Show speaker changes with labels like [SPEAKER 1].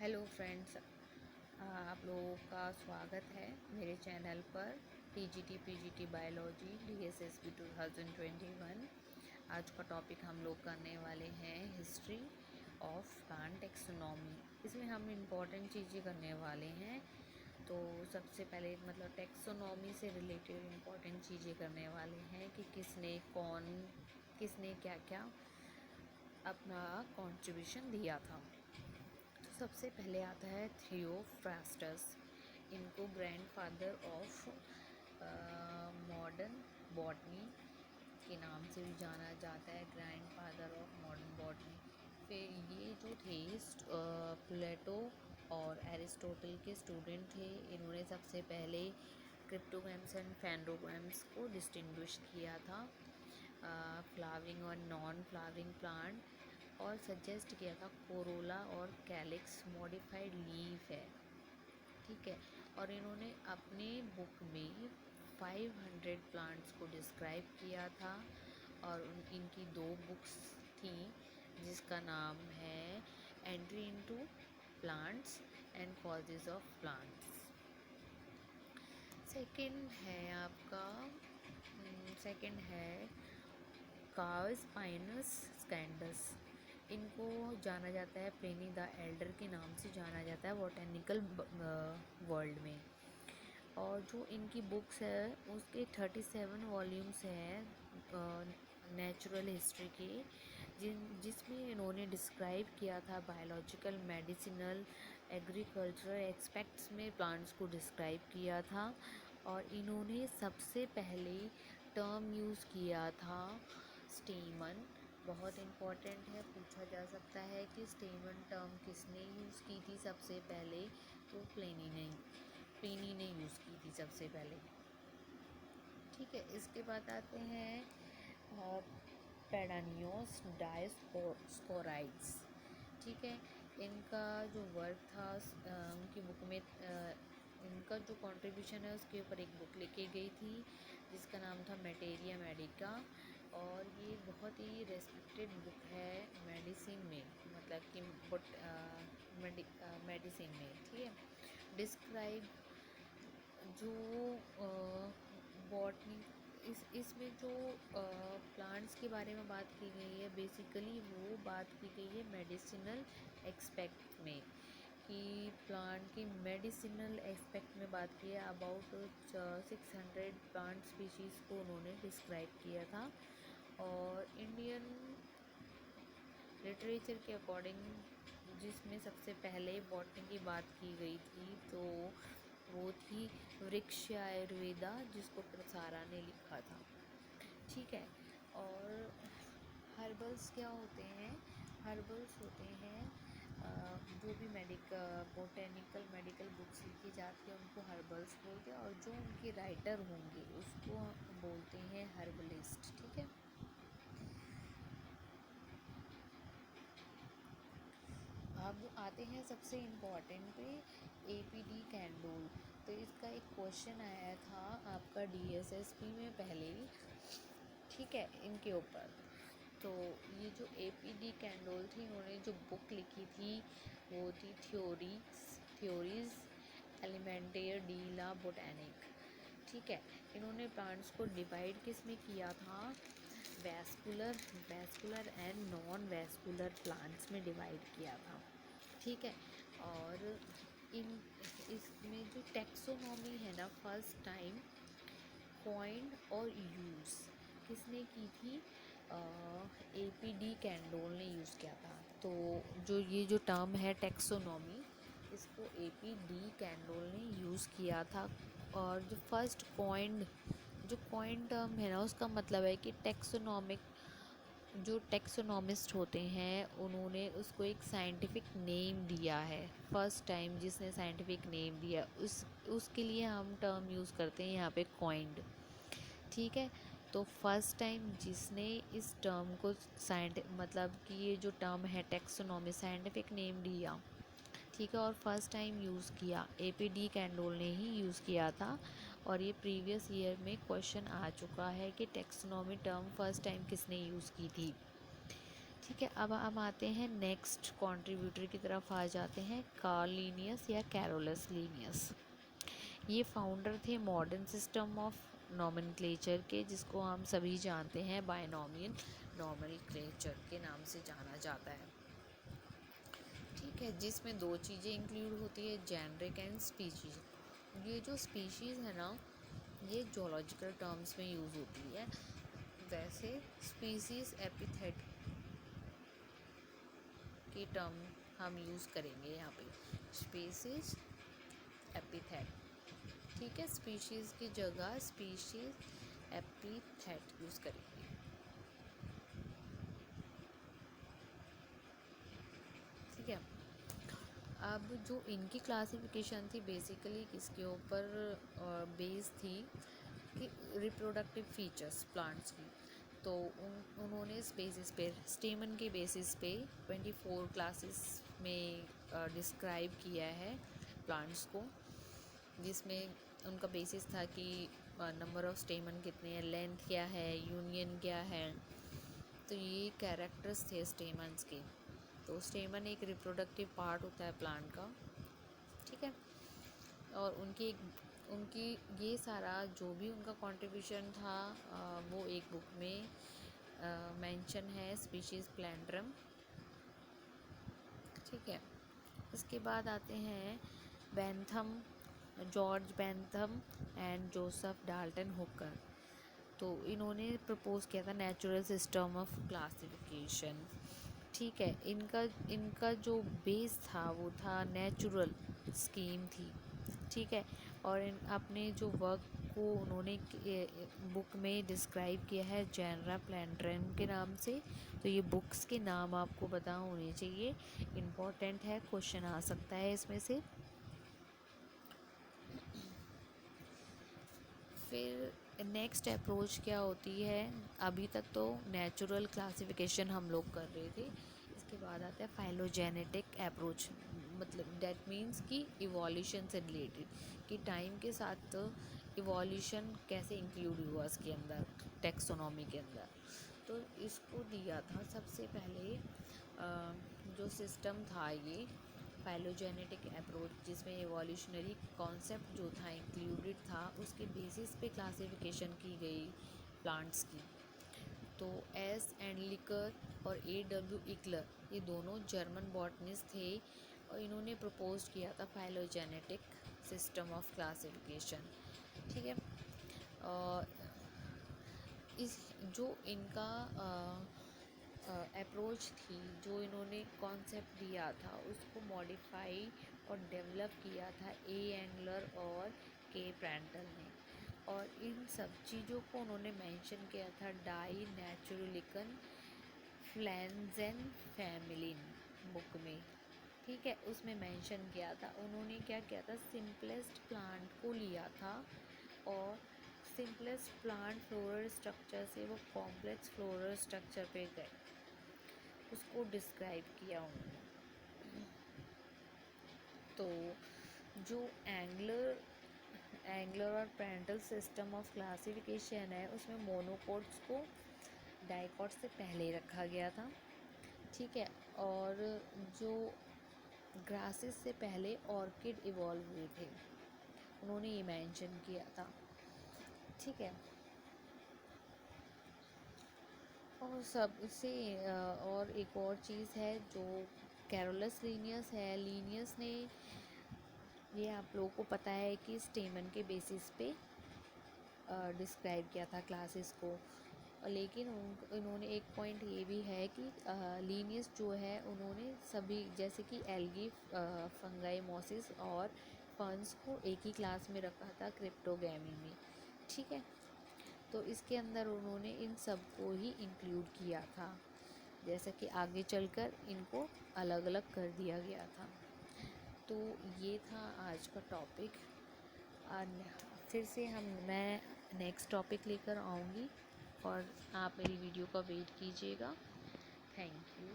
[SPEAKER 1] Hello friends, आप लोगों का स्वागत है मेरे चैनल पर टीजीटी पीजीटी बायोलॉजी डीएसएसबी 2021। आज का टॉपिक हम लोग करने वाले हैं हिस्ट्री ऑफ प्लांट टेक्सोनॉमी। इसमें हम इम्पॉर्टेंट चीज़ें करने वाले हैं। तो सबसे पहले मतलब टेक्सोनॉमी से रिलेटेड इम्पॉर्टेंट चीज़ें करने वाले हैं कि किसने क्या क्या अपना कंट्रीब्यूशन दिया था। तो सबसे पहले आता है थियोफ्रास्टस। इनको ग्रैंडफादर ऑफ मॉडर्न बॉटनी के नाम से भी जाना जाता है, ग्रैंडफादर ऑफ मॉडर्न बॉटनी। फिर ये जो थे प्लेटो और एरिस्टोटल के स्टूडेंट थे। इन्होंने सबसे पहले क्रिप्टोग्राम्स एंड फैंडोग्राम्स को डिस्टिंग्विश किया था, फ्लावरिंग और नॉन फ्लावरिंग प्लांट, और सजेस्ट किया था कोरोला और कैलिक्स मॉडिफाइड लीफ है। ठीक है। और इन्होंने अपने बुक में 500 प्लांट्स को डिस्क्राइब किया था, और इनकी 2 बुक्स थी जिसका नाम है entry into plants and causes of plants. Second है कार्स पाइनस स्कैंडस। इनको जाना जाता है प्लिनी द एल्डर के नाम से जाना जाता है बॉटेनिकल वर्ल्ड में। और जो इनकी बुक्स है उसके 37 वॉल्यूम्स हैं नेचुरल हिस्ट्री के, जिसमें इन्होंने डिस्क्राइब किया था बायोलॉजिकल, मेडिसिनल, एग्रीकल्चरल एस्पेक्ट्स में प्लांट्स को डिस्क्राइब किया था। और इन्होंने सबसे पहले टर्म यूज़ किया था स्टेमन। बहुत इम्पॉर्टेंट है, पूछा जा सकता है कि स्टेमन टर्म किसने यूज़ की थी सबसे पहले। तो प्लिनी ने यूज़ की थी सबसे पहले। ठीक है। इसके बाद आते हैं पेडानियोस डायोस्कोराइड्स। ठीक है। इनका जो वर्क था उनकी बुक में इनका जो कंट्रीब्यूशन है उसके ऊपर एक बुक लिखी गई थी जिसका नाम था मेटेरिया मेडिका। और ये बहुत ही रेस्पेक्टेड बुक है मेडिसिन में, मतलब कि मेडिसिन में। ठीक है। डिस्क्राइब जो बॉटनी इसमें जो प्लांट्स के बारे में बात की गई है, बेसिकली वो बात की गई है मेडिसिनल एक्सपेक्ट में, कि प्लांट की मेडिसिनल एक्सपेक्ट में बात की है। अबाउट 600 प्लांट स्पीशीज़ को उन्होंने डिस्क्राइब किया था। और इंडियन लिटरेचर के अकॉर्डिंग जिसमें सबसे पहले बॉटनी की बात की गई थी तो वो थी वृक्ष आयुर्वेदा, जिसको प्रसारा ने लिखा था। ठीक है। और हर्बल्स क्या होते हैं? हर्बल्स होते हैं जो भी बोटेनिकल मेडिकल बुक्स लिखी जाती है उनको हर्बल्स बोलते हैं, और जो उनके राइटर होंगे उसको बोलते हैं हर्बलिस्ट। ठीक है। अब आते हैं सबसे इम्पॉर्टेंट पे, एपीडी कैंडोल। तो इसका एक क्वेश्चन आया था आपका डीएसएसपी में पहले। ठीक है। इनके ऊपर तो ये जो एपीडी कैंडोल थी, इन्होंने जो बुक लिखी थी वो थी थ्योरीज एलिमेंटेयर डी ला बोटैनिक। ठीक है। इन्होंने प्लांट्स को डिवाइड किस में किया था? Vascular and non vascular plants में डिवाइड किया था। ठीक है। और इसमें जो टैक्सोनॉमी है ना, फर्स्ट टाइम कॉइन्ड और यूज़ किसने की थी? एपीडी कैंडोल ने यूज़ किया था। तो जो ये जो टर्म है टैक्सोनॉमी, इसको एपीडी कैंडोल ने यूज़ किया था। और जो फर्स्ट कॉइन्ड टर्म है ना, उसका मतलब है कि टैक्सोनॉमिक जो टैक्सोनॉमिस्ट होते हैं उन्होंने उसको एक साइंटिफिक नेम दिया है। फर्स्ट टाइम जिसने साइंटिफिक नेम दिया उसके लिए हम टर्म यूज़ करते हैं यहाँ पे कॉइन्ड। ठीक है। तो फर्स्ट टाइम जिसने इस टर्म को मतलब कि ये जो टर्म है टैक्सोनॉमी, साइंटिफिक नेम दिया। ठीक है। और फर्स्ट टाइम यूज़ किया एपीडी कैंडोल ने ही यूज़ किया था। और ये प्रीवियस ईयर में क्वेश्चन आ चुका है कि टैक्सोनॉमी टर्म फर्स्ट टाइम किसने यूज़ की थी। ठीक है, अब हम आते हैं नेक्स्ट कंट्रीब्यूटर की तरफ आ जाते हैं, कार्ल लिनियस या कैरोलस लिनियस। ये फाउंडर थे मॉडर्न सिस्टम ऑफ नॉमेनक्लेचर के, जिसको हम सभी जानते हैं बायनॉमियल नॉमेनक्लेचर के नाम से जाना जाता है। ठीक है, जिसमें दो चीज़ें इंक्लूड होती है, जेनरिक एंड स्पीशीज। ये जो स्पीशीज़ है ना, ये जोलॉजिकल टर्म्स में यूज़ होती है। वैसे स्पीशीज़ एपिथेट की टर्म हम यूज़ करेंगे यहाँ पे, स्पीशीज़ एपिथेट। ठीक है, स्पीशीज़ की जगह स्पीशीज़ एपिथेट यूज़ करेंगे। ठीक है, अब जो इनकी क्लासिफिकेशन थी बेसिकली किसके ऊपर बेस थी कि रिप्रोडक्टिव फीचर्स प्लांट्स की। तो उन्होंने बेसिस पे, स्टेमन के बेसिस पे 24 क्लासेस में डिस्क्राइब किया है प्लांट्स को, जिसमें उनका बेसिस था कि नंबर ऑफ स्टेमन कितने हैं, लेंथ क्या है, यूनियन क्या है। तो ये कैरेक्टर्स थे स्टेमन्स के। तो स्टेमन एक रिप्रोडक्टिव पार्ट होता है प्लांट का। ठीक है, और उनकी ये सारा जो भी उनका कंट्रीब्यूशन था वो एक बुक में मेंशन है, स्पीशीज़ प्लैंड्रम। ठीक है, इसके बाद आते हैं Bentham, George Bentham and Joseph Dalton Hooker. तो इन्होंने प्रपोज किया था नेचुरल सिस्टम ऑफ क्लासिफिकेशन। ठीक है, इनका जो बेस था वो था नेचुरल स्कीम थी। ठीक है, और अपने जो वर्क को उन्होंने बुक में डिस्क्राइब किया है जेनरा प्लैंड्रम के नाम से। तो ये बुक्स के नाम आपको पता होने चाहिए, इम्पोर्टेंट है, क्वेश्चन आ सकता है इसमें से। फिर नेक्स्ट अप्रोच क्या होती है, अभी तक तो नेचुरल क्लासिफिकेशन हम लोग कर रहे थे, इसके बाद आता है फाइलोजेनेटिक अप्रोच। मतलब डैट मीन्स कि इवोल्यूशन से रिलेटेड, कि टाइम के साथ इवोल्यूशन कैसे इंक्लूड हुआ इसके अंदर, टेक्सोनॉमी के अंदर। तो इसको दिया था सबसे पहले जो सिस्टम था ये फाइलोजेनेटिक अप्रोच, जिसमें एवोल्यूशनरी कॉन्सेप्ट जो था इंक्लूडेड था, उसके बेसिस पे क्लासिफिकेशन की गई प्लांट्स की। तो एस एंडलिकर और A.W. इकलर, ये दोनों जर्मन बॉटनिस्ट थे, और इन्होंने प्रपोज किया था फाइलोजेनेटिक सिस्टम ऑफ क्लासिफिकेशन। ठीक है, और इस जो इनका अप्रोच थी, जो इन्होंने कॉन्सेप्ट दिया था, उसको मॉडिफाई और डेवलप किया था A. एंगलर और K. प्रेंटल ने। और इन सब चीज़ों को उन्होंने मेंशन किया था डाई नेचुरलिकन फ्लैंजेन फैमिलिन बुक में। ठीक है, उसमें मेंशन किया था। उन्होंने क्या किया था, सिंपलेस्ट प्लांट को लिया था, और सिंपलेस्ट प्लांट फ्लोरल स्ट्रक्चर से वो कॉम्प्लेक्स फ्लोरल स्ट्रक्चर पे गए, उसको डिस्क्राइब किया उन्होंने। तो जो एंगलर और प्रेंटल सिस्टम ऑफ क्लासिफिकेशन है, उसमें मोनोकोट्स को डाइकोट्स से पहले रखा गया था। ठीक है, और जो ग्रासेस से पहले ऑर्किड इवॉल्व हुए थे, उन्होंने ये मेंशन किया था। ठीक है, और सबसे और एक और चीज़ है जो कैरोलस लीनियस है, लीनियस ने, ये आप लोगों को पता है कि स्टेमन के बेसिस पे डिस्क्राइब किया था क्लासेस को। लेकिन इन्होंने एक पॉइंट ये भी है कि लीनियस जो है, उन्होंने सभी जैसे कि एल्गी, फंगाई, मॉसिस और फर्न्स को एक ही क्लास में रखा था, क्रिप्टोगैमी में। ठीक है, तो इसके अंदर उन्होंने इन सब को ही इंक्लूड किया था, जैसा कि आगे चलकर इनको अलग अलग कर दिया गया था। तो ये था आज का टॉपिक। फिर से मैं नेक्स्ट टॉपिक लेकर आऊँगी, और आप मेरी वीडियो का वेट कीजिएगा। Thank you.